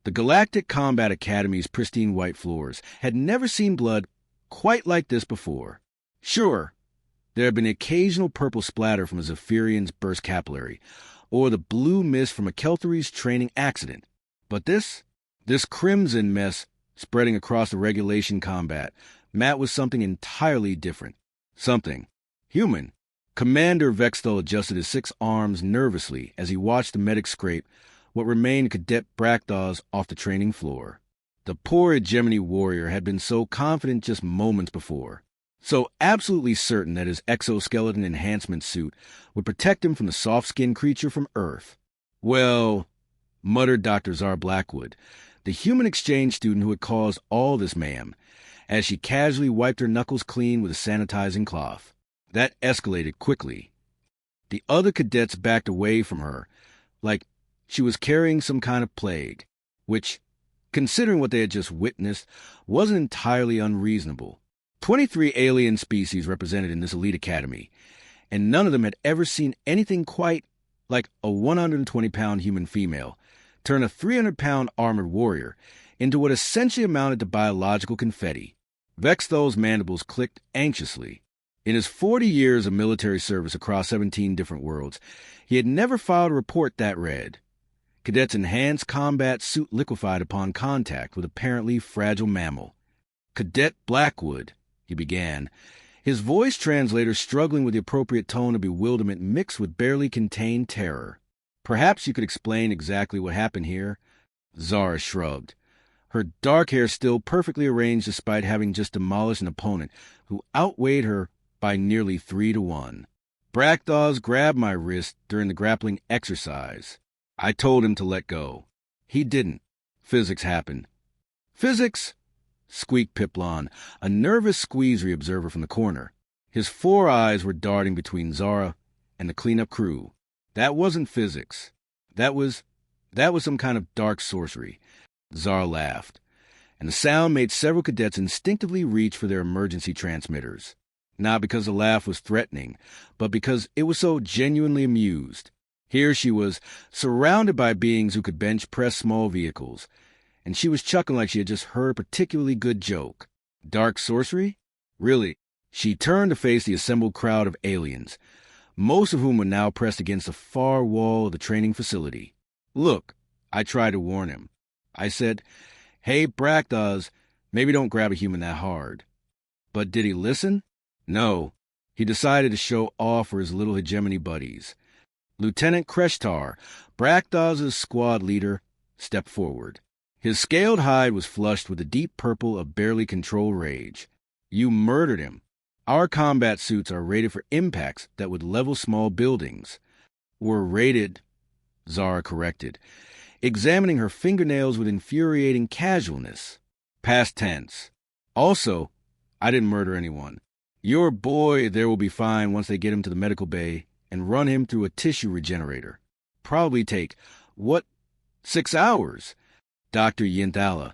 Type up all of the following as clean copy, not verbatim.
The Galactic Combat Academy's pristine white floors had never seen blood quite like this before. Sure, there had been occasional purple splatter from a Zephyrian's burst capillary, or the blue mist from a Kelthury's training accident. But this crimson mess spreading across the regulation combat mat was something entirely different. Something human. Commander Vexthal adjusted his 6 arms nervously as he watched the medic scrape what remained Cadet Brakthos off the training floor. The poor hegemony warrior had been so confident just moments before, so absolutely certain that his exoskeleton enhancement suit would protect him from the soft-skinned creature from Earth. Well, muttered Dr. Zara Blackwood, the human exchange student who had caused all this mayhem, as she casually wiped her knuckles clean with a sanitizing cloth. That escalated quickly. The other cadets backed away from her, like she was carrying some kind of plague, which, considering what they had just witnessed, wasn't entirely unreasonable. 23 alien species represented in this elite academy, and none of them had ever seen anything quite like a 120-pound human female turn a 300-pound armored warrior into what essentially amounted to biological confetti. Vexthal's mandibles clicked anxiously. In his 40 years of military service across 17 different worlds, he had never filed a report that read, Cadet's enhanced combat suit liquefied upon contact with apparently fragile mammal. Cadet Blackwood, he began, his voice translator struggling with the appropriate tone of bewilderment mixed with barely contained terror. Perhaps you could explain exactly what happened here? Zara shrugged, her dark hair still perfectly arranged despite having just demolished an opponent who outweighed her by nearly 3-1. Brakthos grabbed my wrist during the grappling exercise. I told him to let go. He didn't. Physics happened. Physics? Squeaked Piplon, a nervous squeezery observer from the corner. His 4 eyes were darting between Zara and the cleanup crew. That wasn't physics. That was some kind of dark sorcery. Zara laughed, and the sound made several cadets instinctively reach for their emergency transmitters. Not because the laugh was threatening, but because it was so genuinely amused. Here she was, surrounded by beings who could bench press small vehicles, and she was chuckling like she had just heard a particularly good joke. Dark sorcery? Really? She turned to face the assembled crowd of aliens, most of whom were now pressed against the far wall of the training facility. Look, I tried to warn him. I said, hey, Brakthos, maybe don't grab a human that hard. But did he listen? No. He decided to show off for his little hegemony buddies. Lieutenant Kreshtar, Brakthos' squad leader, stepped forward. His scaled hide was flushed with the deep purple of barely controlled rage. You murdered him. Our combat suits are rated for impacts that would level small buildings. Were rated, Zara corrected, examining her fingernails with infuriating casualness. Past tense. Also, I didn't murder anyone. Your boy there will be fine once they get him to the medical bay and run him through a tissue regenerator. Probably take, 6 hours? Dr. Yinthala,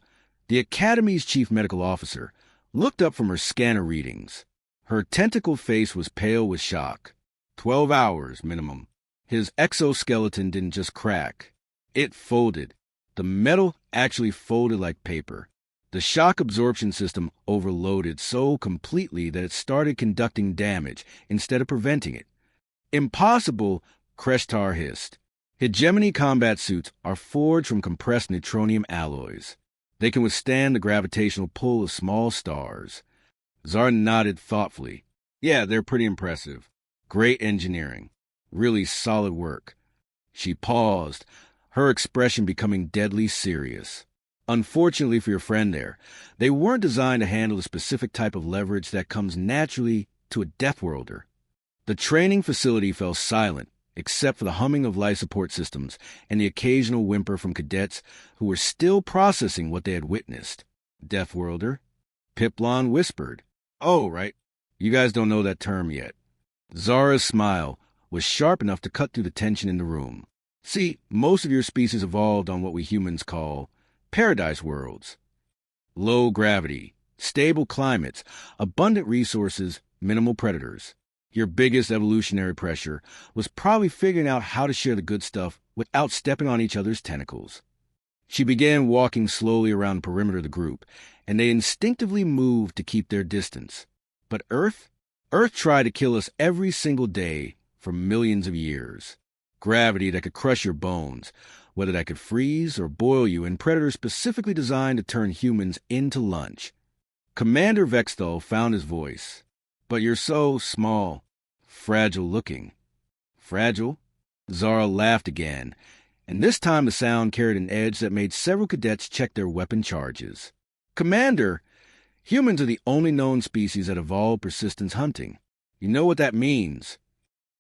the Academy's chief medical officer, looked up from her scanner readings. Her tentacled face was pale with shock. 12 hours, minimum. His exoskeleton didn't just crack. It folded. The metal actually folded like paper. The shock absorption system overloaded so completely that it started conducting damage instead of preventing it. Impossible, Kreshtar hissed. Hegemony combat suits are forged from compressed neutronium alloys. They can withstand the gravitational pull of small stars. Zara nodded thoughtfully. Yeah, they're pretty impressive. Great engineering. Really solid work. She paused, her expression becoming deadly serious. Unfortunately for your friend there, they weren't designed to handle the specific type of leverage that comes naturally to a Deathworlder. The training facility fell silent, except for the humming of life support systems and the occasional whimper from cadets who were still processing what they had witnessed. Deathworlder? Piplon whispered. Oh, right. You guys don't know that term yet. Zara's smile was sharp enough to cut through the tension in the room. See, most of your species evolved on what we humans call paradise worlds. Low gravity, stable climates, abundant resources, minimal predators. Your biggest evolutionary pressure was probably figuring out how to share the good stuff without stepping on each other's tentacles. She began walking slowly around the perimeter of the group, and they instinctively moved to keep their distance. But Earth tried to kill us every single day for millions of years. Gravity that could crush your bones, whether that could freeze or boil you, and predators specifically designed to turn humans into lunch. Commander Vexthal found his voice. But you're so small, fragile-looking. Fragile? Zara laughed again, and this time the sound carried an edge that made several cadets check their weapon charges. Commander, humans are the only known species that evolved persistence hunting. You know what that means?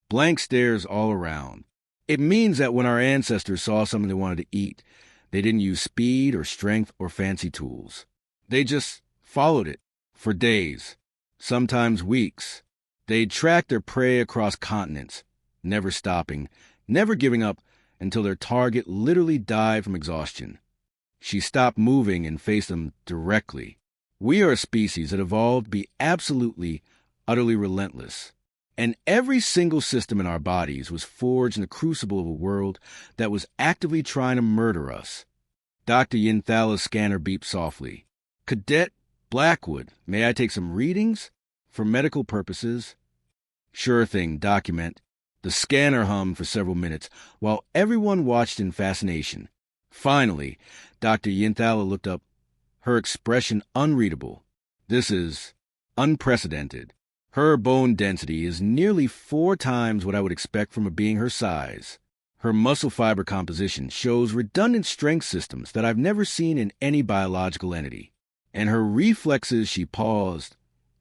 Blank stares all around. It means that when our ancestors saw something they wanted to eat, they didn't use speed or strength or fancy tools. They just followed it for days, sometimes weeks. They'd track their prey across continents, never stopping, never giving up until their target literally died from exhaustion. She stopped moving and faced them directly. We are a species that evolved to be absolutely, utterly relentless. And every single system in our bodies was forged in the crucible of a world that was actively trying to murder us. Dr. Yinthala's scanner beeped softly. Cadet Blackwood, may I take some readings? For medical purposes? Sure thing, document. The scanner hummed for several minutes, while everyone watched in fascination. Finally, Dr. Yinthala looked up, her expression unreadable. This is unprecedented. Her bone density is nearly 4 times what I would expect from a being her size. Her muscle fiber composition shows redundant strength systems that I've never seen in any biological entity. And her reflexes, she paused,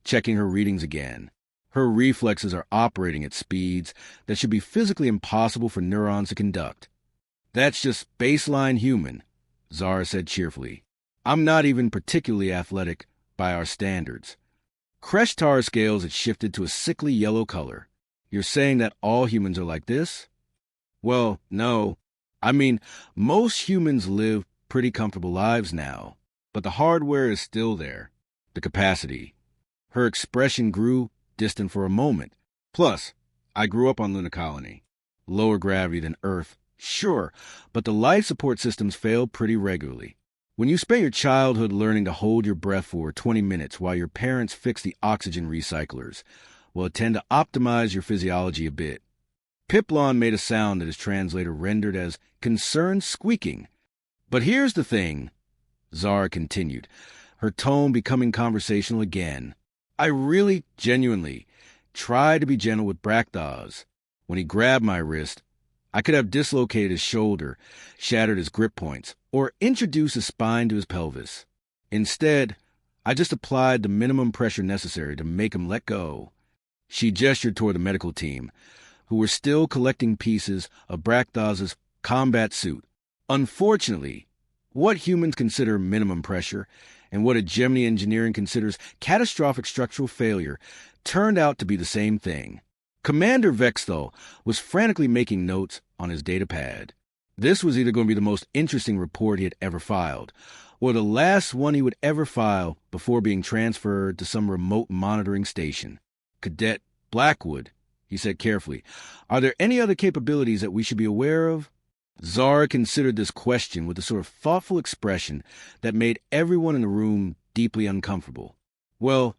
checking her readings again. Her reflexes are operating at speeds that should be physically impossible for neurons to conduct. That's just baseline human, Zara said cheerfully. I'm not even particularly athletic by our standards. Kreshtar's scales had shifted to a sickly yellow color. You're saying that all humans are like this? Well, no. I mean, most humans live pretty comfortable lives now, but the hardware is still there. The capacity. Her expression grew distant for a moment. Plus, I grew up on Luna Colony. Lower gravity than Earth, sure, but the life support systems fail pretty regularly. When you spend your childhood learning to hold your breath for 20 minutes while your parents fix the oxygen recyclers, will tend to optimize your physiology a bit. Piplon made a sound that his translator rendered as concerned squeaking. But here's the thing, Zara continued, her tone becoming conversational again. I really, genuinely, tried to be gentle with Brakthaz. When he grabbed my wrist, I could have dislocated his shoulder, shattered his grip points, or introduced his spine to his pelvis. Instead, I just applied the minimum pressure necessary to make him let go. She gestured toward the medical team, who were still collecting pieces of Brakthaz's combat suit. Unfortunately, what humans consider minimum pressure and what Gemini engineering considers catastrophic structural failure turned out to be the same thing. Commander Vexthal was frantically making notes on his data pad. This was either going to be the most interesting report he had ever filed, or the last one he would ever file before being transferred to some remote monitoring station. Cadet Blackwood, he said carefully, are there any other capabilities that we should be aware of? Zara considered this question with a sort of thoughtful expression that made everyone in the room deeply uncomfortable. Well,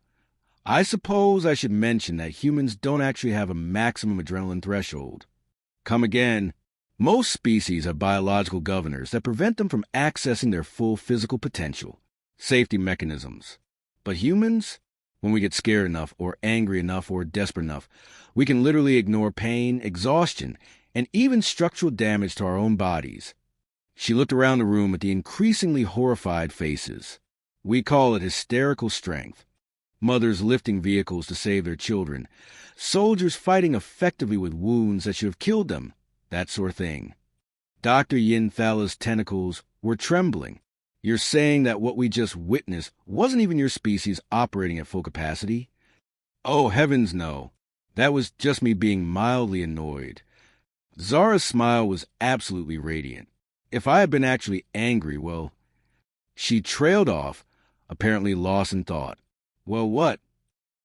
I suppose I should mention that humans don't actually have a maximum adrenaline threshold. Come again. Most species have biological governors that prevent them from accessing their full physical potential, safety mechanisms. But humans, when we get scared enough or angry enough or desperate enough, we can literally ignore pain, exhaustion, and even structural damage to our own bodies. She looked around the room at the increasingly horrified faces. We call it hysterical strength. Mothers lifting vehicles to save their children. Soldiers fighting effectively with wounds that should have killed them. That sort of thing. Dr. Yinthala's tentacles were trembling. You're saying that what we just witnessed wasn't even your species operating at full capacity? Oh, heavens no. That was just me being mildly annoyed. Zara's smile was absolutely radiant. If I had been actually angry, well... She trailed off, apparently lost in thought. Well, what?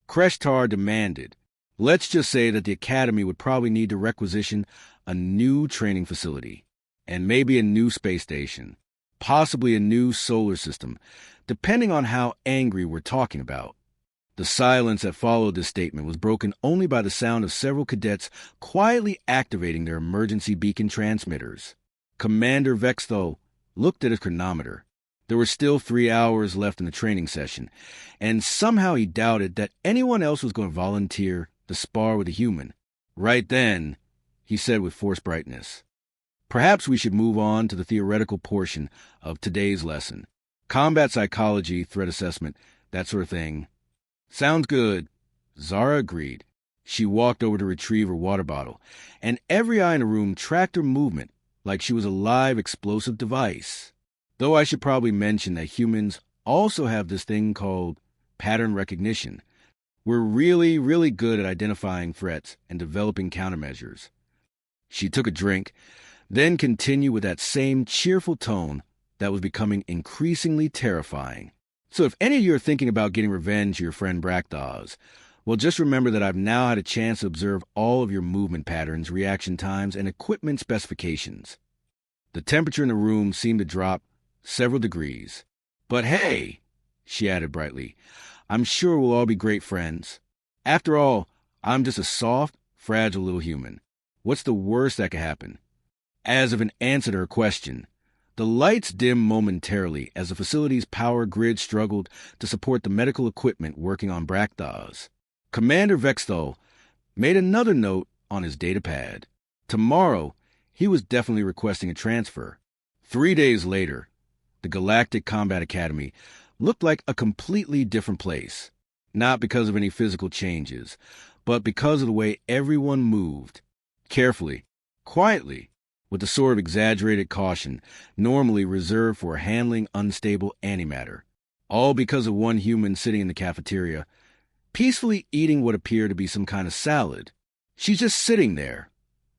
Kreshtar demanded. Let's just say that the Academy would probably need to requisition a new training facility, and maybe a new space station. possibly a new solar system, depending on how angry we're talking about. The silence that followed this statement was broken only by the sound of several cadets quietly activating their emergency beacon transmitters. Commander Vexthal looked at his chronometer. There were still 3 hours left in the training session, and somehow he doubted that anyone else was going to volunteer to spar with a human. Right then, he said with forced brightness, "Perhaps we should move on to the theoretical portion of today's lesson. Combat psychology, threat assessment, that sort of thing." "Sounds good," Zara agreed. She walked over to retrieve her water bottle, and every eye in the room tracked her movement like she was a live explosive device. Though I should probably mention that humans also have this thing called pattern recognition. We're really, really good at identifying threats and developing countermeasures. She took a drink, then continued with that same cheerful tone that was becoming increasingly terrifying. "So if any of you are thinking about getting revenge to your friend Brakthos, well, just remember that I've now had a chance to observe all of your movement patterns, reaction times, and equipment specifications." The temperature in the room seemed to drop several degrees. "But hey," she added brightly, "I'm sure we'll all be great friends. After all, I'm just a soft, fragile little human. What's the worst that could happen?" As if in answer to her question, the lights dimmed momentarily as the facility's power grid struggled to support the medical equipment working on Brakthos. Commander Vexthal made another note on his data pad. Tomorrow, he was definitely requesting a transfer. 3 days later, the Galactic Combat Academy looked like a completely different place, not because of any physical changes, but because of the way everyone moved, carefully, quietly, with the sort of exaggerated caution normally reserved for handling unstable antimatter, all because of one human sitting in the cafeteria, peacefully eating what appeared to be some kind of salad. "She's just sitting there,"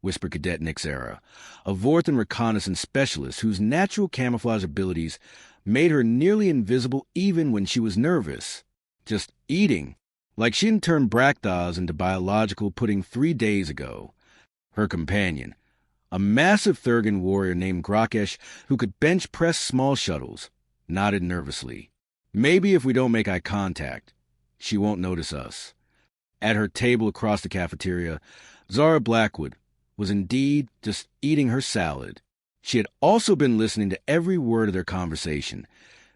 whispered Cadet Nick Zara, a Vorthan reconnaissance specialist whose natural camouflage abilities made her nearly invisible even when she was nervous. "Just eating, like she didn't turn Brakthos into biological pudding 3 days ago." Her companion, a massive Thurgan warrior named Grakesh who could bench press small shuttles, nodded nervously. "Maybe if we don't make eye contact, she won't notice us." At her table across the cafeteria, Zara Blackwood was indeed just eating her salad. She had also been listening to every word of their conversation,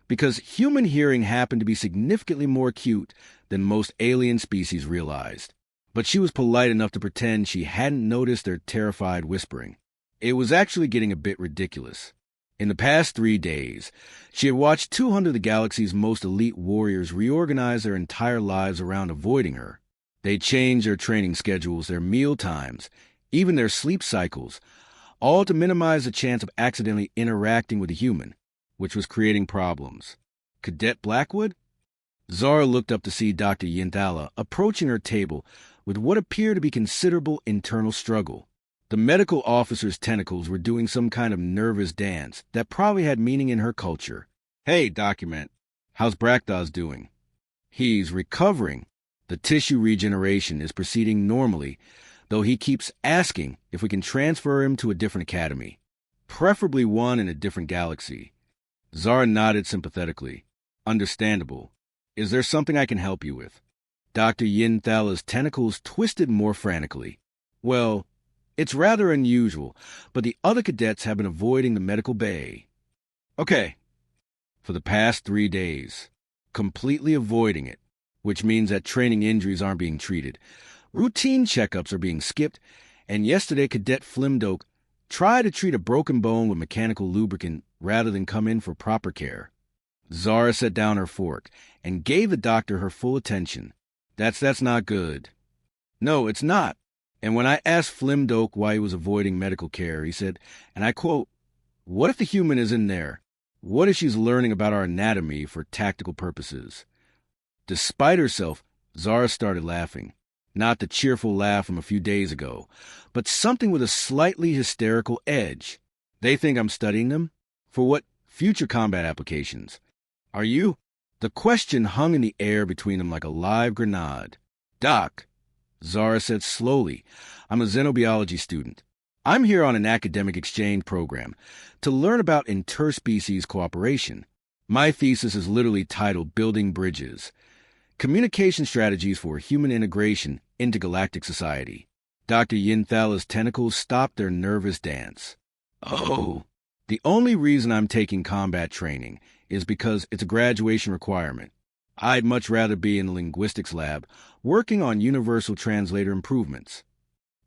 because human hearing happened to be significantly more acute than most alien species realized. But she was polite enough to pretend she hadn't noticed their terrified whispering. It was actually getting a bit ridiculous. In the past 3 days, she had watched 200 of the galaxy's most elite warriors reorganize their entire lives around avoiding her. They changed their training schedules, their meal times, even their sleep cycles, all to minimize the chance of accidentally interacting with a human, which was creating problems. Cadet Blackwood? Zara looked up to see Dr. Yinthala approaching her table with what appeared to be considerable internal struggle. The medical officer's tentacles were doing some kind of nervous dance that probably had meaning in her culture. "Hey, document. How's Brakthos doing?" "He's recovering. The tissue regeneration is proceeding normally, though he keeps asking if we can transfer him to a different academy, preferably one in a different galaxy." Zara nodded sympathetically. "Understandable. Is there something I can help you with?" Dr. Yinthala's tentacles twisted more frantically. "Well, it's rather unusual, but the other cadets have been avoiding the medical bay." "Okay." For the past 3 days, completely avoiding it, which means that training injuries aren't being treated. Routine checkups are being skipped, and yesterday Cadet Flimdoke tried to treat a broken bone with mechanical lubricant rather than come in for proper care. Zara set down her fork and gave the doctor her full attention. That's not good." "No, it's not. And when I asked Flimdoke why he was avoiding medical care, he said, and I quote, 'What if the human is in there? What if she's learning about our anatomy for tactical purposes?'" Despite herself, Zara started laughing. Not the cheerful laugh from a few days ago, but something with a slightly hysterical edge. "They think I'm studying them? For what future combat applications? Are you?" The question hung in the air between them like a live grenade. "Doc," Zara said slowly, "I'm a xenobiology student. I'm here on an academic exchange program to learn about interspecies cooperation. My thesis is literally titled Building Bridges, Communication Strategies for Human Integration into Galactic Society. Dr. Yinthala's tentacles stopped their nervous dance. Oh, the only reason I'm taking combat training is because it's a graduation requirement. I'd much rather be in the linguistics lab working on universal translator improvements.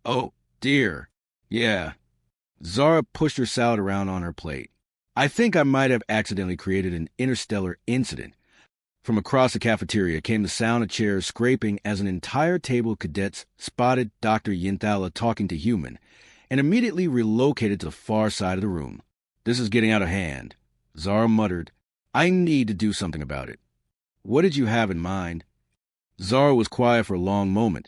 Oh, dear. Yeah. Zara pushed her salad around on her plate. I think I might have accidentally created an interstellar incident. From across the cafeteria came the sound of chairs scraping as an entire table of cadets spotted Dr. Yinthala talking to Human and immediately relocated to the far side of the room. This is getting out of hand. Zara muttered, I need to do something about it. What did you have in mind? Zara was quiet for a long moment.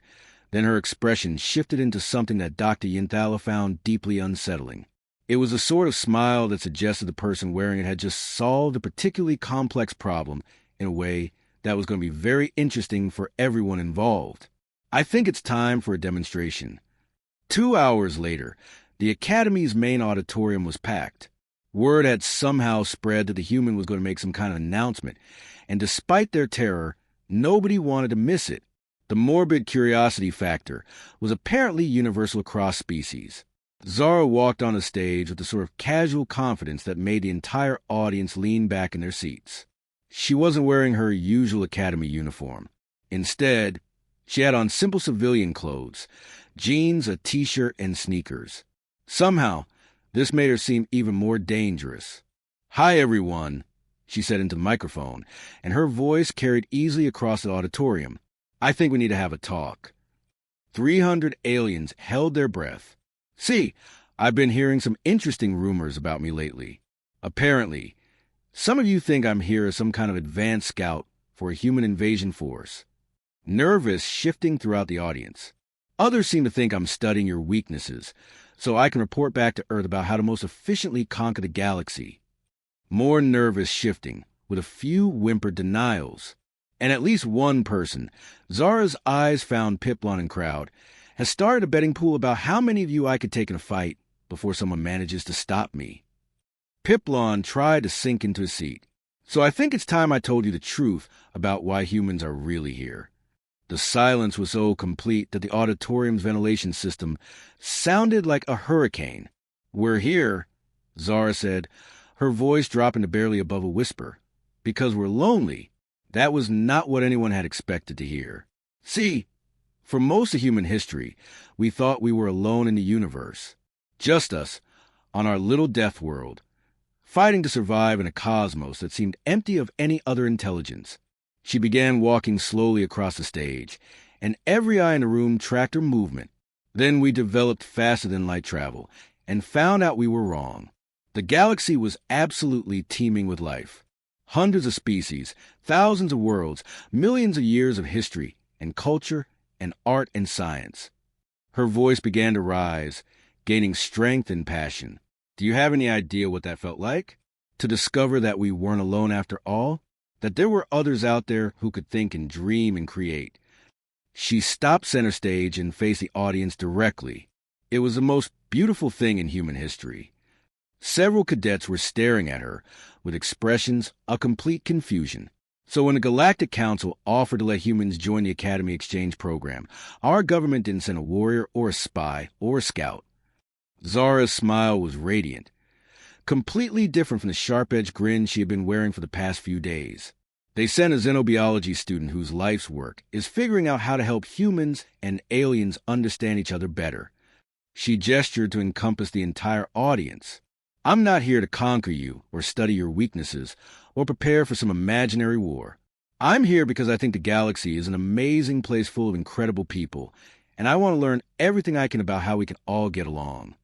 Then her expression shifted into something that Dr. Yinthala found deeply unsettling. It was a sort of smile that suggested the person wearing it had just solved a particularly complex problem in a way that was going to be very interesting for everyone involved. I think it's time for a demonstration. 2 hours later, the Academy's main auditorium was packed. Word had somehow spread that the Human was going to make some kind of announcement, and despite their terror, nobody wanted to miss it. The morbid curiosity factor was apparently universal across species. Zara walked on the stage with the sort of casual confidence that made the entire audience lean back in their seats. She wasn't wearing her usual Academy uniform. Instead, she had on simple civilian clothes, jeans, a t-shirt, and sneakers. Somehow, this made her seem even more dangerous. Hi, everyone, she said into the microphone, and her voice carried easily across the auditorium. I think we need to have a talk. 300 aliens held their breath. See, I've been hearing some interesting rumors about me lately. Apparently, some of you think I'm here as some kind of advanced scout for a human invasion force. Nervous shifting throughout the audience. Others seem to think I'm studying your weaknesses, so I can report back to Earth about how to most efficiently conquer the galaxy. More nervous shifting, with a few whimpered denials. And at least one person, Zara's eyes found Piplon and crowd, has started a betting pool about how many of you I could take in a fight before someone manages to stop me. Piplon tried to sink into his seat. So I think it's time I told you the truth about why humans are really here. The silence was so complete that the auditorium's ventilation system sounded like a hurricane. We're here, Zara said, her voice dropping to barely above a whisper, because we're lonely. That was not what anyone had expected to hear. See, for most of human history, we thought we were alone in the universe. Just us, on our little death world, fighting to survive in a cosmos that seemed empty of any other intelligence. She began walking slowly across the stage, and every eye in the room tracked her movement. Then we developed faster-than-light travel, and found out we were wrong. The galaxy was absolutely teeming with life. Hundreds of species, thousands of worlds, millions of years of history and culture and art and science. Her voice began to rise, gaining strength and passion. Do you have any idea what that felt like? To discover that we weren't alone after all? That there were others out there who could think and dream and create. She stopped center stage and faced the audience directly. It was the most beautiful thing in human history. Several cadets were staring at her, with expressions of complete confusion. So when the Galactic Council offered to let humans join the Academy Exchange program, our government didn't send a warrior or a spy or a scout. Zara's smile was radiant, completely different from the sharp-edged grin she had been wearing for the past few days. They sent a xenobiology student whose life's work is figuring out how to help humans and aliens understand each other better. She gestured to encompass the entire audience. I'm not here to conquer you or study your weaknesses or prepare for some imaginary war. I'm here because I think the galaxy is an amazing place full of incredible people, and I want to learn everything I can about how we can all get along.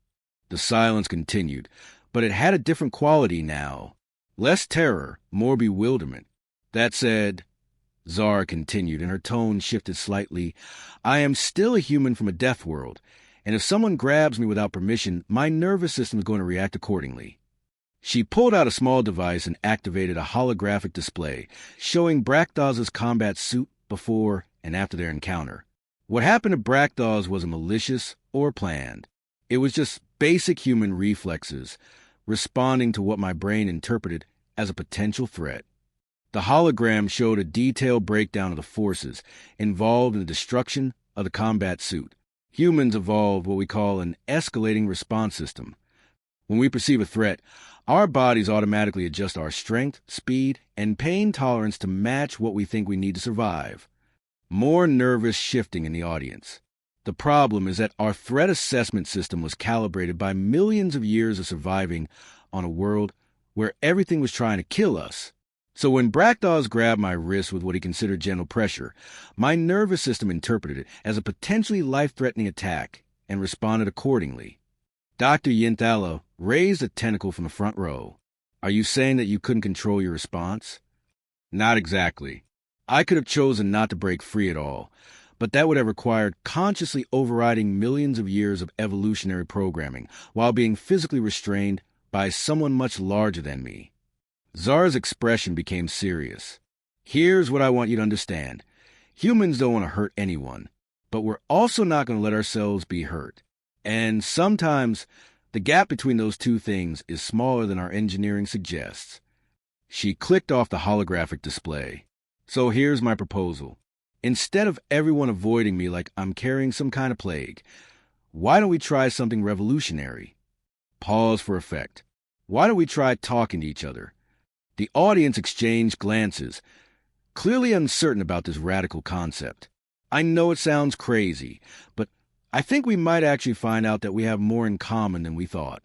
The silence continued, but it had a different quality now. Less terror, more bewilderment. That said, Zara continued, and her tone shifted slightly, I am still a human from a death world, and if someone grabs me without permission, my nervous system is going to react accordingly. She pulled out a small device and activated a holographic display, showing Brakthaz's combat suit before and after their encounter. What happened to Brakthaz wasn't malicious or planned. It was just basic human reflexes, responding to what my brain interpreted as a potential threat. The hologram showed a detailed breakdown of the forces involved in the destruction of the combat suit. Humans evolved what we call an escalating response system. When we perceive a threat, our bodies automatically adjust our strength, speed, and pain tolerance to match what we think we need to survive. More nervous shifting in the audience. The problem is that our threat assessment system was calibrated by millions of years of surviving on a world where everything was trying to kill us. So when Brakdaz grabbed my wrist with what he considered gentle pressure, my nervous system interpreted it as a potentially life-threatening attack and responded accordingly. Dr. Yinthala raised a tentacle from the front row. Are you saying that you couldn't control your response? Not exactly. I could have chosen not to break free at all, but that would have required consciously overriding millions of years of evolutionary programming while being physically restrained by someone much larger than me. Zara's expression became serious. Here's what I want you to understand. Humans don't want to hurt anyone, but we're also not going to let ourselves be hurt. And sometimes the gap between those two things is smaller than our engineering suggests. She clicked off the holographic display. So here's my proposal. Instead of everyone avoiding me like I'm carrying some kind of plague, why don't we try something revolutionary? Pause for effect. Why don't we try talking to each other? The audience exchanged glances, clearly uncertain about this radical concept. I know it sounds crazy, but I think we might actually find out that we have more in common than we thought.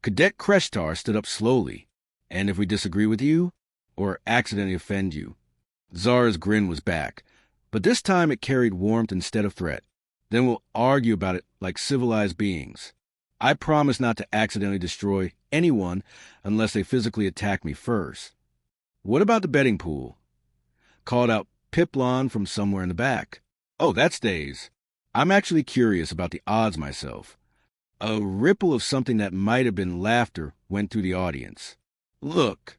Cadet Kreshtar stood up slowly. And if we disagree with you, or accidentally offend you? Zara's grin was back, but this time it carried warmth instead of threat. Then we'll argue about it like civilized beings. I promise not to accidentally destroy anyone unless they physically attack me first. What about the betting pool? Called out Piplon from somewhere in the back. Oh, that stays. I'm actually curious about the odds myself. A ripple of something that might have been laughter went through the audience. Look,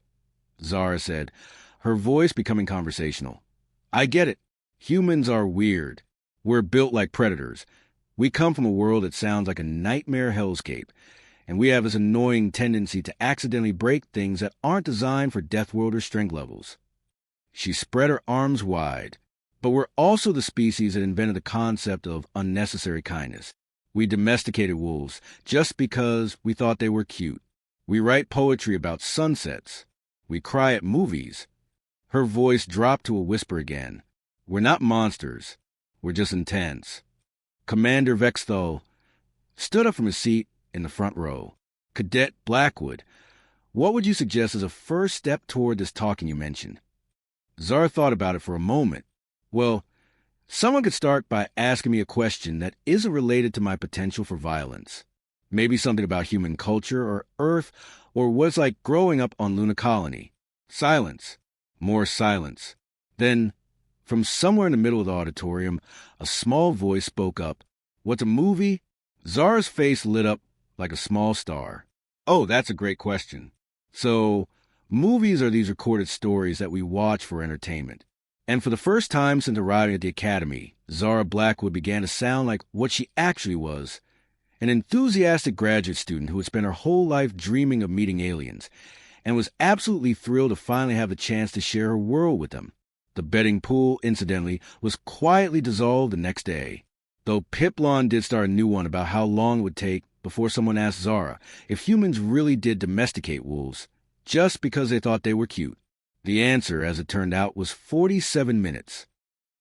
Zara said, her voice becoming conversational. I get it. Humans are weird. We're built like predators. We come from a world that sounds like a nightmare hellscape, and we have this annoying tendency to accidentally break things that aren't designed for Deathworlder strength levels. She spread her arms wide. But we're also the species that invented the concept of unnecessary kindness. We domesticated wolves just because we thought they were cute. We write poetry about sunsets. We cry at movies. Her voice dropped to a whisper again. We're not monsters. We're just intense. Commander Vexthal stood up from his seat in the front row. Cadet Blackwood, what would you suggest as a first step toward this talking you mentioned? Zara thought about it for a moment. Well, someone could start by asking me a question that isn't related to my potential for violence. Maybe something about human culture or Earth or what it's like growing up on Luna Colony. Silence. More silence. Then, from somewhere in the middle of the auditorium, a small voice spoke up. What's a movie? Zara's face lit up like a small star. Oh, that's a great question. So, movies are these recorded stories that we watch for entertainment. And for the first time since arriving at the academy, Zara Blackwood began to sound like what she actually was, an enthusiastic graduate student who had spent her whole life dreaming of meeting aliens, and was absolutely thrilled to finally have the chance to share her world with them. The betting pool, incidentally, was quietly dissolved the next day, though Piplon did start a new one about how long it would take before someone asked Zara if humans really did domesticate wolves, just because they thought they were cute. The answer, as it turned out, was 47 minutes.